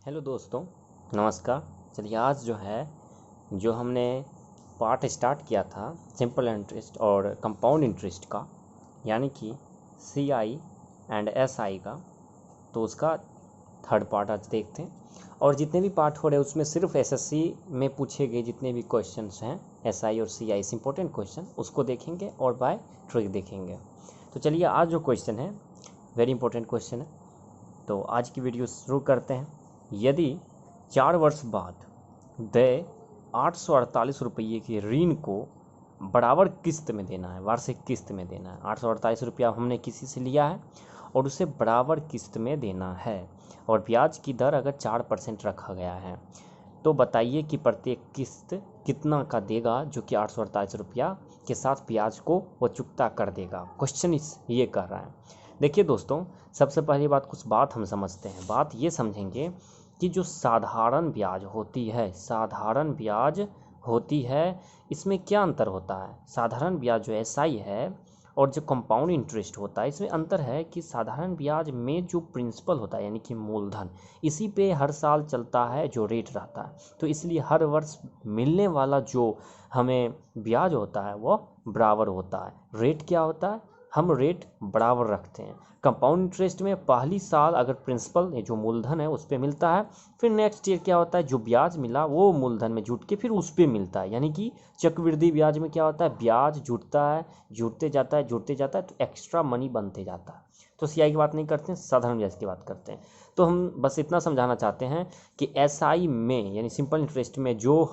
Hello दोस्तों, नमस्कार। चलिए आज जो हमने पार्ट स्टार्ट किया था सिंपल इंटरेस्ट और कंपाउंड इंटरेस्ट का, यानी कि सी आई एंड एस आई का, तो उसका थर्ड पार्ट आज देखते हैं। और जितने भी पार्ट हो रहे हैं उसमें सिर्फ एसएससी में पूछे गए जितने भी क्वेश्चंस हैं एस आई और सी आई इंपॉर्टेंट क्वेश्चन उसको देखेंगे और बाय ट्रिक देखेंगे। तो चलिए आज जो क्वेश्चन है वेरी इंपॉर्टेंट क्वेश्चन है, तो आज की वीडियो शुरू करते हैं। यदि 4 वर्ष बाद देय 848 रुपये के ऋण को बराबर किस्त में देना है, वार्षिक किस्त में देना है। 848 रुपया हमने किसी से लिया है और उसे बराबर किस्त में देना है, और ब्याज की दर अगर 4% रखा गया है, तो बताइए कि प्रत्येक किस्त कितना का देगा, जो कि 848 रुपया के साथ ब्याज को वो चुकता कर देगा। क्वेश्चन ये कर रहा है। देखिए दोस्तों, सबसे पहली कुछ बात हम समझते हैं। बात ये समझेंगे कि जो साधारण ब्याज होती है इसमें क्या अंतर होता है। साधारण ब्याज जो एसआई है और जो कंपाउंड इंटरेस्ट होता है, इसमें अंतर है कि साधारण ब्याज में जो प्रिंसिपल होता है यानी कि मूलधन, इसी पे हर साल चलता है जो रेट रहता है, तो इसलिए हर वर्ष मिलने वाला जो हमें ब्याज होता है वो बराबर होता है। रेट क्या होता है, हम रेट बराबर रखते हैं। कंपाउंड इंटरेस्ट में पहली साल अगर प्रिंसिपल जो मूलधन है उस पर मिलता है, फिर नेक्स्ट ईयर क्या होता है, जो ब्याज मिला वो मूलधन में जुट के फिर उस पर मिलता है। यानी कि चक्रवृद्धि ब्याज में क्या होता है, ब्याज जुटता है, जुटते जाता है तो एक्स्ट्रा मनी बनते जाता है। तो सीआई की बात नहीं करते हैं, साधारण ब्याज की बात करते हैं। तो हम बस इतना समझाना चाहते हैं कि एसआई में यानी सिंपल इंटरेस्ट में जो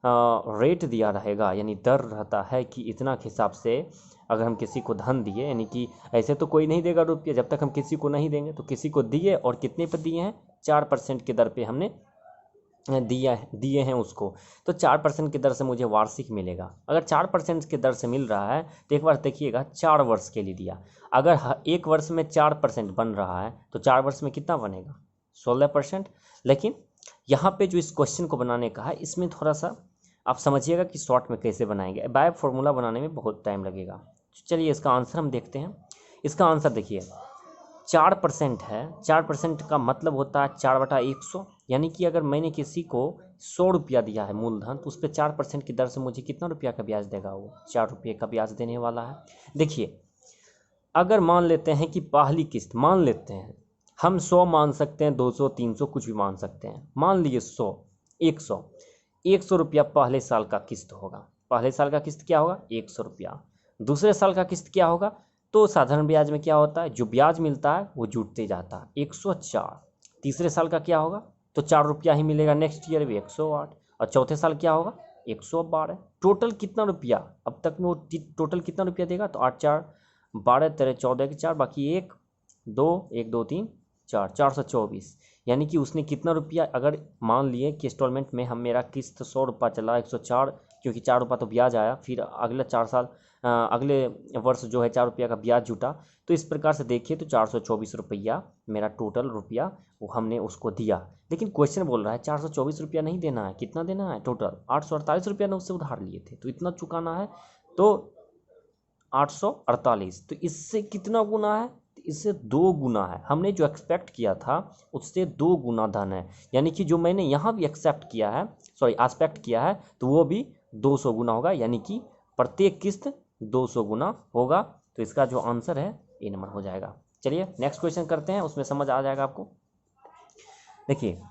रेट दिया रहेगा, यानी दर रहता है कि इतना के हिसाब से अगर हम किसी को धन दिए, यानी कि ऐसे तो कोई नहीं देगा रुपया जब तक हम किसी को नहीं देंगे, तो किसी को दिए और कितने पर दिए हैं, 4% की दर पे हमने दिए हैं उसको, तो 4% की दर से मुझे वार्षिक मिलेगा। अगर 4% की दर से मिल रहा है तो एक बार देखिएगा 4 वर्ष के लिए दिया। अगर एक वर्ष में 4% बन रहा है तो 4 वर्ष में कितना बनेगा, 16%। लेकिन यहाँ पे जो इस क्वेश्चन को बनाने का है, इसमें थोड़ा सा आप समझिएगा कि शॉर्ट में कैसे बनाएंगे। बाय फॉर्मूला बनाने में बहुत टाइम लगेगा। चलिए इसका आंसर हम देखते हैं। इसका आंसर देखिए 4% है। 4% का मतलब होता है 4/100, यानी कि अगर मैंने किसी को 100 रुपया दिया है मूलधन, तो उस पर 4% की दर से मुझे कितना रुपया का ब्याज देगा, वो 4 रुपये का ब्याज देने वाला है। देखिए अगर मान लेते हैं कि पहली किस्त, मान लेते हैं हम 100 मान सकते हैं, 200, 300 कुछ भी मान सकते हैं, मान लीजिए 100, 100 रुपया पहले साल का किस्त होगा। पहले साल का किस्त क्या होगा, 100 रुपया। दूसरे साल का किस्त क्या होगा, तो साधारण ब्याज में क्या होता है, जो ब्याज मिलता है वो जुटते जाता है, 104। तीसरे साल का क्या होगा, तो 4 रुपया ही मिलेगा, नेक्स्ट ईयर भी 108। और चौथे साल क्या होगा, 112। टोटल कितना रुपया, अब तक में वो टोटल कितना रुपया देगा, तो 8 4 12 13 14 के 4, बाकी 1 2 1 2 3 4, 424। यानी कि उसने कितना रुपया, अगर मान लिए कि इंस्टॉलमेंट में हम मेरा किस्त 100 रुपया चला, 104, क्योंकि 4 रुपया तो ब्याज आया, फिर अगले 4 साल अगले वर्ष जो है 4 रुपया का ब्याज जुटा, तो इस प्रकार से देखिए तो 424 रुपया मेरा टोटल रुपया वो हमने उसको दिया। लेकिन क्वेश्चन बोल रहा है 424 रुपया नहीं देना है, कितना देना है, टोटल 848 रुपया ने उससे उधार लिए थे, तो इतना चुकाना है, तो 848। तो इससे कितना गुना है, इससे 2 गुना है। हमने जो एक्सपेक्ट किया था उससे 2 गुना धन है, यानी कि जो मैंने यहाँ भी एक्सेप्ट किया है, सॉरी एक्सपेक्ट किया है, तो वो भी 200 गुना होगा, यानी कि प्रत्येक किस्त 200 गुना होगा। तो इसका जो आंसर है ए नंबर हो जाएगा। चलिए नेक्स्ट क्वेश्चन करते हैं, उसमें समझ आ जाएगा आपको। देखिए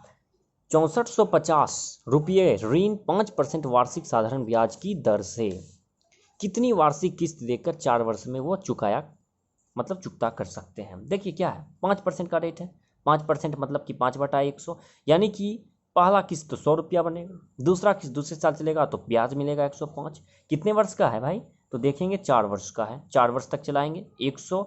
6450 रुपये ऋण 5% वार्षिक साधारण ब्याज की दर से कितनी वार्षिक किस्त देकर 4 वर्ष में वो चुकता कर सकते हैं। देखिए क्या है, 5% का रेट है, 5% मतलब कि 5/100, यानी कि पहला किस्त तो 100 रुपया बनेगा, दूसरा किस्त दूसरे साल चलेगा तो ब्याज मिलेगा 105। कितने वर्ष का है भाई, तो देखेंगे 4 वर्ष का है, 4 वर्ष तक चलाएंगे 100,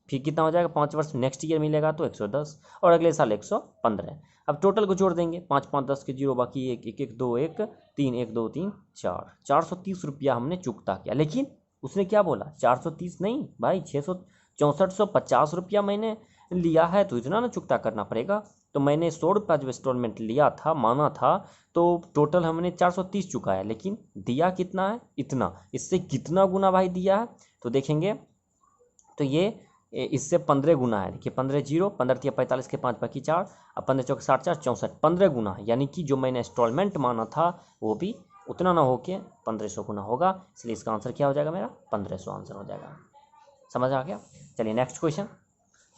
फिर कितना हो जाएगा 5 वर्ष, नेक्स्ट ईयर मिलेगा तो 110, और अगले साल 115। अब टोटल को जोड़ देंगे, 5 5 10 के 0, बाकी 1 1 1 2 1 3 1 2 3 4, 430 रुपया हमने चुकता किया। लेकिन उसने क्या बोला, 430 नहीं भाई, 6450 रुपया मैंने लिया है, तो इतना ना चुकता करना पड़ेगा। तो मैंने 100 रुपया जो इंस्टॉलमेंट लिया था, माना था, तो टोटल हमने 430 चुकाया, लेकिन दिया कितना है, इतना। इससे कितना गुना भाई दिया है, तो देखेंगे तो ये इससे 15 गुना है। देखिए 15 जीरो, 15 तिया 45 के 5 बाकी 4, अब 15 चौके 60 4 64, 15 गुना है। यानी कि जो मैंने इंस्टॉलमेंट माना था वो भी उतना ना होके 1500 गुना होगा, इसलिए इसका आंसर क्या हो जाएगा मेरा 1500 आंसर हो जाएगा। समझ आ गया। चलिए नेक्स्ट क्वेश्चन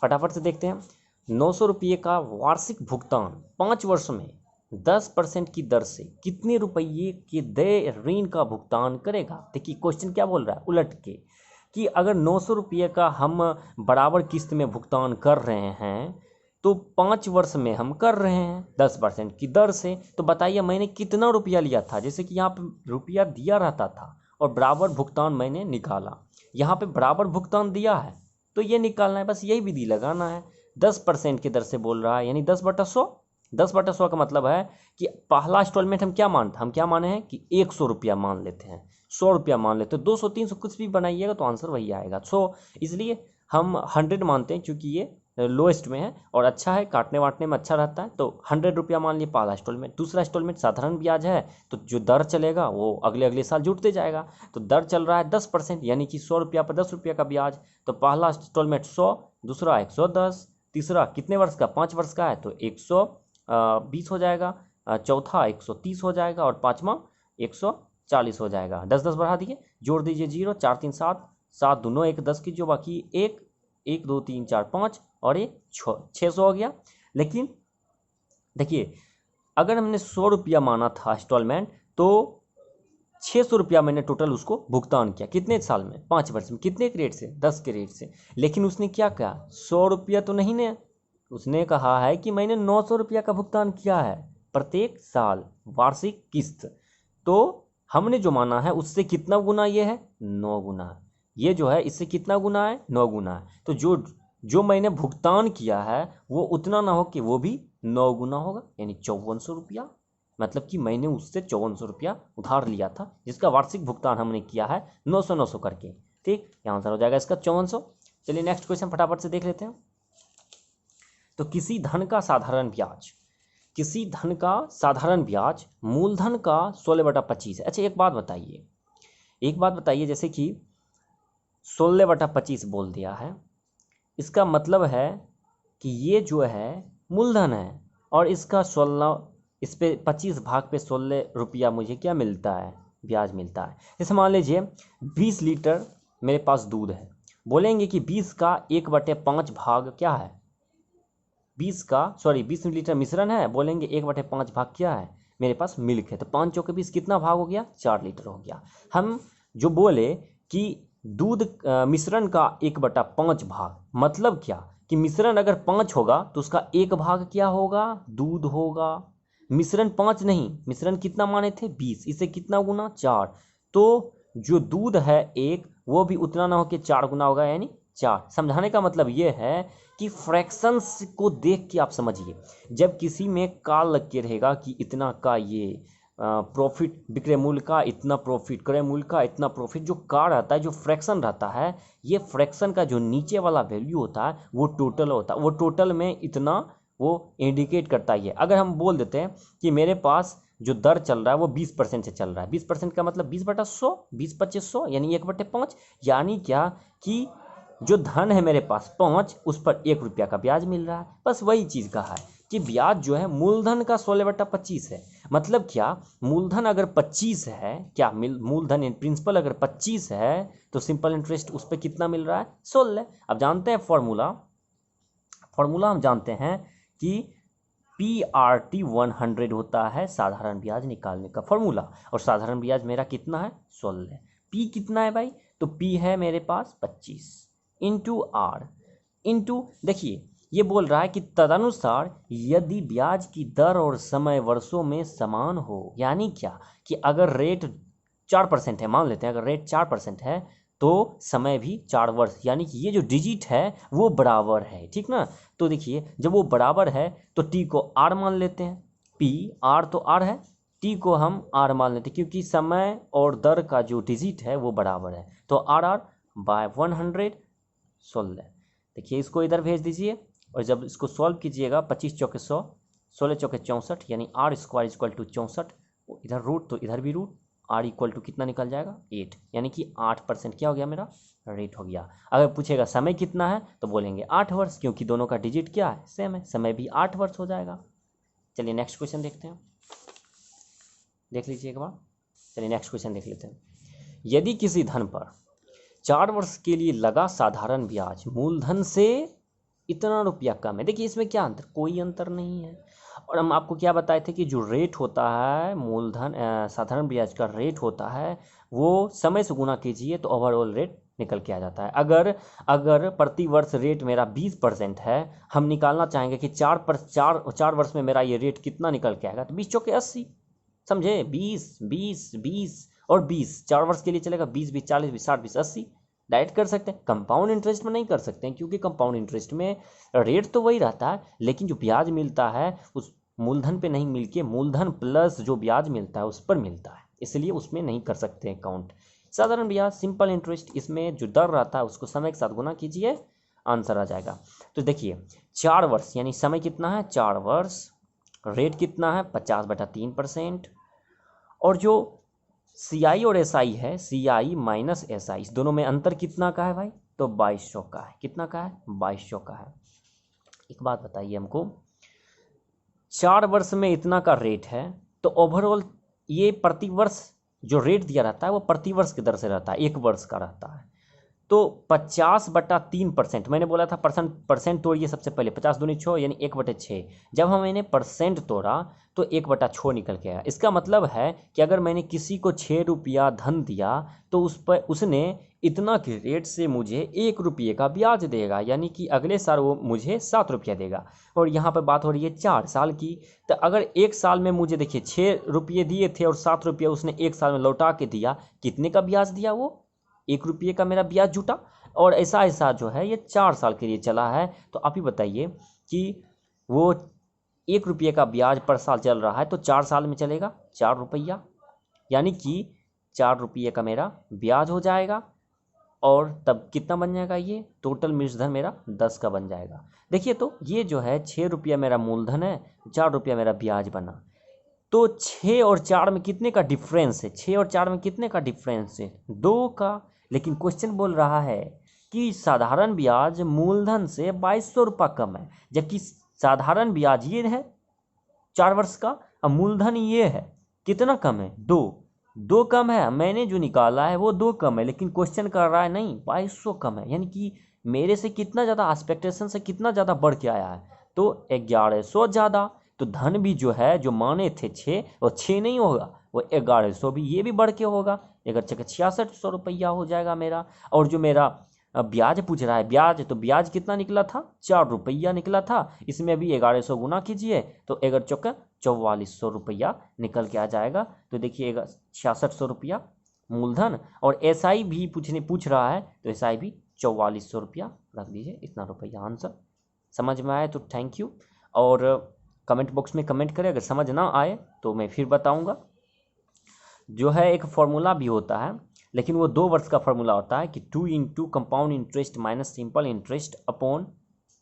फटाफट से देखते हैं। 900 रुपये का वार्षिक भुगतान 5 वर्षों में 10% की दर से कितने रुपये के देय ऋण का भुगतान करेगा। देखिए क्वेश्चन क्या बोल रहा है उलट के, कि अगर 900 रुपये का हम बराबर किस्त में भुगतान कर रहे हैं तो 5 वर्ष में हम कर रहे हैं 10% की दर से, तो बताइए मैंने कितना रुपया लिया था। जैसे कि यहाँ पे रुपया दिया रहता था और बराबर भुगतान मैंने निकाला, यहाँ पे बराबर भुगतान दिया है तो ये निकालना है, बस यही विधि लगाना है। 10% की दर से बोल रहा है यानी 10/100। 10/100 का मतलब है कि पहला इंस्टॉलमेंट हम क्या माने हैं कि 100 रुपया मान लेते हैं, 100 रुपया मान लेते हैं, 200 300 कुछ भी बनाइएगा तो आंसर वही आएगा। सो इसलिए हम 100 मानते हैं क्योंकि ये लोएस्ट में है और अच्छा है, काटने वाटने में अच्छा रहता है। तो 100 रुपया मान लिए पहला इंस्टॉलमेंट। दूसरा इंस्टॉलमेंट साधारण ब्याज है तो जो दर चलेगा वो अगले साल जुड़ते जाएगा। तो दर चल रहा है 10% यानी कि 100 रुपया पर 10 रुपया का ब्याज। तो पहला इंस्टॉलमेंट 100, दूसरा 110, तीसरा कितने वर्ष का 5 वर्ष का है तो 120 हो जाएगा, चौथा 130 हो जाएगा और पाँचवा 140 हो जाएगा। 10 10 बढ़ा दिए, जोड़ दीजिए 0, 4 3 7, 7 दूनों 1 10 की जो बाकी 1 1 2 3 4 5 और ये 600 हो गया। लेकिन देखिए अगर हमने 100 रुपया माना था इंस्टॉलमेंट तो 600 रुपया मैंने टोटल उसको भुगतान किया। कितने साल में 5 वर्ष में। कितने के रेट से 10 के रेट से। लेकिन उसने क्या कहा 100 रुपया तो नहीं ने, उसने कहा है कि मैंने 900 रुपया का भुगतान किया है प्रत्येक साल वार्षिक किस्त। तो हमने जो माना है उससे कितना गुना ये है 9 गुना। ये जो है इससे कितना गुना है 9 गुना है। तो जो मैंने भुगतान किया है वो उतना ना हो कि वो भी 9 गुना होगा यानी 5400 रुपया। मतलब कि मैंने उससे 5400 रुपया उधार लिया था जिसका वार्षिक भुगतान हमने किया है 900 करके। ठीक, यहाँ आंसर हो जाएगा इसका 5400। चलिए नेक्स्ट क्वेश्चन फटाफट से देख लेते हैं। तो किसी धन का साधारण ब्याज मूलधन का 16/25 है। अच्छा एक बात बताइए जैसे कि 16/25 बोल दिया है, इसका मतलब है कि ये जो है मूलधन है और इसका 16 इस पे 25 भाग पे 16 रुपया मुझे क्या मिलता है ब्याज मिलता है। जैसे मान लीजिए 20 लीटर मेरे पास दूध है, बोलेंगे कि 20 का 1/5 भाग क्या है 20 लीटर मिश्रण है, बोलेंगे 1/5 भाग क्या है मेरे पास मिल्क है। तो 5 चौके 20 कितना भाग हो गया 4 लीटर हो गया। हम जो बोले कि दूध मिश्रण का 1/5 भाग, मतलब क्या कि मिश्रण अगर 5 होगा तो उसका 1 भाग क्या होगा दूध होगा। मिश्रण 5 नहीं, मिश्रण कितना माने थे 20, इसे कितना गुना 4। तो जो दूध है 1 वो भी उतना ना हो कि 4 गुना होगा यानी 4। समझाने का मतलब ये है कि फ्रैक्शंस को देख के आप समझिए। जब किसी में का लग के रहेगा कि इतना का ये प्रॉफिट विक्रय मूल्य का इतना प्रॉफिट क्रय मूल्य का इतना प्रॉफिट, जो का रहता है जो फ्रैक्शन रहता है, ये फ्रैक्शन का जो नीचे वाला वैल्यू होता है वो टोटल होता है। वो टोटल में इतना वो इंडिकेट करता ही है। अगर हम बोल देते हैं कि मेरे पास जो दर चल रहा है वो 20% से चल रहा है, 20% का मतलब 20/100, 20/2500 यानी 1/5। यानी क्या कि जो धन है मेरे पास 5 उस पर 1 रुपया का ब्याज मिल रहा है। बस वही चीज़ कहा है कि ब्याज जो है मूलधन का 16/25 है। मतलब क्या मूलधन अगर 25 है, क्या मूलधन प्रिंसिपल अगर 25 है तो सिंपल इंटरेस्ट उस पर कितना मिल रहा है 16। अब जानते हैं फॉर्मूला हम जानते हैं कि PRT 100 होता है साधारण ब्याज निकालने का फॉर्मूला, और साधारण ब्याज मेरा कितना है 16। P कितना है भाई, तो P है मेरे पास 25 इंटू R इंटू, देखिए ये बोल रहा है कि तदनुसार यदि ब्याज की दर और समय वर्षों में समान हो। यानी क्या कि अगर रेट 4% है, मान लेते हैं अगर रेट 4% है तो समय भी 4 वर्ष, यानी कि ये जो डिजिट है वो बराबर है। ठीक ना, तो देखिए जब वो बराबर है तो टी को आर मान लेते हैं, पी आर तो आर है, टी को हम आर मान लेते हैं क्योंकि समय और दर का जो डिजिट है वो बराबर है। तो आर आर बाय 116। देखिए इसको इधर भेज दीजिए और जब इसको सॉल्व कीजिएगा 25 चौके 100, 16 चौके 64 यानी R² = 64। इधर रूट तो इधर भी रूट, आर इक्वल टू कितना निकल जाएगा 8, यानी कि 8% क्या हो गया मेरा रेट हो गया। अगर पूछेगा समय कितना है तो बोलेंगे 8 वर्ष, क्योंकि दोनों का डिजिट क्या है सेम है, समय भी 8 वर्ष हो जाएगा। चलिए नेक्स्ट क्वेश्चन देखते हैं, देख लीजिए एक बार। चलिए नेक्स्ट क्वेश्चन देख लेते हैं। यदि किसी धन पर 4 वर्ष के लिए लगा साधारण ब्याज मूलधन से इतना रुपया कम है, देखिए इसमें क्या अंतर, कोई अंतर नहीं है। और हम आपको क्या बताए थे कि जो रेट होता है मूलधन साधारण ब्याज का रेट होता है वो समय से गुना कीजिए तो ओवरऑल रेट निकल के आ जाता है। अगर प्रति वर्ष रेट मेरा 20% है, हम निकालना चाहेंगे कि 4 वर्ष में मेरा ये रेट कितना निकल के आएगा, तो 20 चौके 80, समझे, 20 20 20 और 20, 4 वर्ष के लिए चलेगा, 20 20 40 20 60 20 80 डायरेक्ट कर सकते हैं। कंपाउंड इंटरेस्ट में नहीं कर सकते हैं, क्योंकि कंपाउंड इंटरेस्ट में रेट तो वही रहता है, लेकिन जो ब्याज मिलता है उस मूलधन पे नहीं मिलके मूलधन प्लस जो ब्याज मिलता है उस पर मिलता है, इसलिए उसमें नहीं कर सकते हैं काउंट। साधारण ब्याज सिंपल इंटरेस्ट, इसमें जो दर रहता है उसको समय के साथ गुना कीजिए, आंसर आ जाएगा। तो देखिए 4 वर्ष यानी समय कितना है 4 वर्ष, रेट कितना है 50/3%, और जो CI और SI है, CI माइनस SI, इस दोनों में अंतर कितना का है भाई, तो 2200 का है। कितना का है 2200 का है। एक बात बताइए हमको, 4 वर्ष में इतना का रेट है तो ओवरऑल ये प्रति वर्ष जो रेट दिया रहता है वो प्रति वर्ष की दर से रहता है, 1 वर्ष का रहता है। तो 50/3%, मैंने बोला था परसेंट तोड़िए सबसे पहले, 50 दूनी 6 यानी 1/6, जब हम मैंने परसेंट तोड़ा तो 1/6 निकल के आया। इसका मतलब है कि अगर मैंने किसी को 6 रुपया धन दिया तो उस पर उसने इतना के रेट से मुझे 1 रुपये का ब्याज देगा, यानी कि अगले साल वो मुझे 7 रुपया देगा। और यहाँ पर बात हो रही है 4 साल की, तो अगर 1 साल में मुझे देखिए 6 रुपये दिए थे और 7 रुपया उसने 1 साल में लौटा के दिया, कितने का ब्याज दिया, वो 1 रुपये का मेरा ब्याज जुटा। और ऐसा जो है ये 4 साल के लिए चला है। तो आप ही बताइए कि वो 1 रुपये का ब्याज पर साल चल रहा है तो 4 साल में चलेगा 4 रुपया, यानी कि 4 रुपये का मेरा ब्याज हो जाएगा। और तब कितना बन जाएगा, ये टोटल मूलधन मेरा 10 का बन जाएगा। देखिए तो ये जो है 6 रुपया मेरा मूलधन है, 4 रुपया मेरा ब्याज बना। तो 6 और 4 में कितने का डिफरेंस है, 6 और 4 में कितने का डिफरेंस है, 2 का। लेकिन क्वेश्चन बोल रहा है कि साधारण ब्याज मूलधन से 2200 रुपये कम है, जबकि साधारण ब्याज ये है 4 वर्ष का, और मूलधन ये है, कितना कम है, 2 कम है। मैंने जो निकाला है वो 2 कम है, लेकिन क्वेश्चन कर रहा है नहीं 2200 कम है, यानी कि मेरे से कितना ज़्यादा, एक्सपेक्टेशन से कितना ज़्यादा बढ़ के आया है, तो 1100 ज़्यादा। तो धन भी जो है जो माने थे 6, वो 6 नहीं होगा, वो 1100 भी, ये भी बढ़ के होगा, 6600 रुपया हो जाएगा मेरा। और जो मेरा ब्याज पूछ रहा है, ब्याज तो ब्याज कितना निकला था, 4 रुपया निकला था, इसमें भी 1100 गुना कीजिए तो 11 चौका 4400 रुपया निकल के आ जाएगा। तो देखिए 6600 रुपया मूलधन, और SI भी पूछ रहा है तो SI भी 4400 रुपया रख दीजिए, इतना रुपया आंसर। समझ में आए तो थैंक यू, और कमेंट बॉक्स में कमेंट करें, अगर समझ ना आए तो मैं फिर बताऊंगा। जो है एक फॉर्मूला भी होता है, लेकिन वो 2 वर्ष का फॉर्मूला होता है कि 2 into compound interest minus simple interest upon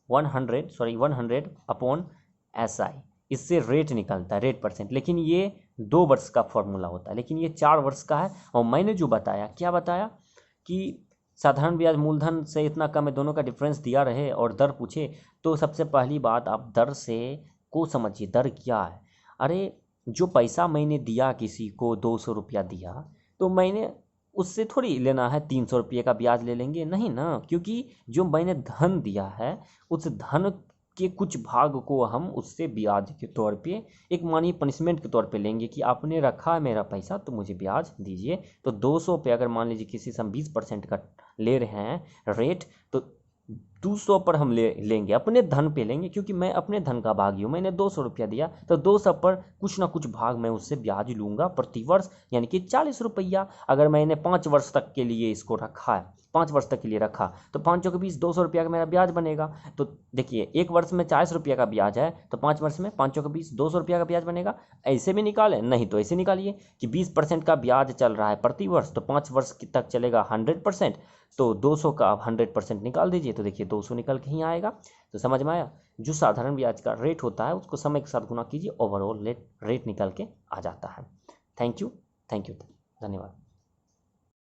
100 upon SI, इससे रेट निकलता है, रेट परसेंट। लेकिन ये 2 वर्ष का फॉर्मूला होता है, लेकिन ये 4 वर्ष का है। और मैंने जो बताया, क्या बताया कि साधारण ब्याज मूलधन से इतना कम है, दोनों का डिफरेंस दिया रहे और दर पूछे, तो सबसे पहली बात आप दर से को समझिए, दर क्या है। अरे जो पैसा मैंने दिया किसी को 200 रुपया दिया, तो मैंने उससे थोड़ी लेना है 300 रुपये का ब्याज ले लेंगे, नहीं ना, क्योंकि जो मैंने धन दिया है उस धन के कुछ भाग को हम उससे ब्याज के तौर पे, एक मानिए पनिशमेंट के तौर पे लेंगे कि आपने रखा है मेरा पैसा तो मुझे ब्याज दीजिए। तो 200 पे अगर मान लीजिए किसी से हम 20% का ले रहे हैं रेट, तो 200 पर हम लेंगे, अपने धन पे लेंगे, क्योंकि मैं अपने धन का भागी हूँ, मैंने 200 रुपया दिया तो 200 पर कुछ ना कुछ भाग मैं उससे ब्याज लूँगा प्रति वर्ष, यानी कि 40 रुपया। अगर मैंने 5 वर्ष तक के लिए इसको रखा है, 5 वर्ष तक के लिए रखा, तो 5 के 20 200 रुपया का मेरा ब्याज बनेगा। तो देखिए 1 वर्ष में 40 रुपया का ब्याज है, तो 5 वर्ष में 5 के 20 200 रुपया का ब्याज बनेगा। ऐसे भी निकालें, नहीं तो ऐसे निकालिए कि 20% का ब्याज चल रहा है प्रति वर्ष, तो 5 वर्ष तक चलेगा 100%, तो 200 का आप 100% निकाल दीजिए, तो देखिए 200 निकल के ही आएगा। तो समझ में आया, जो साधारण ब्याज का रेट होता है उसको समय के साथ गुना कीजिए, ओवरऑल रेट निकल के आ जाता है। Thank you. धन्यवाद।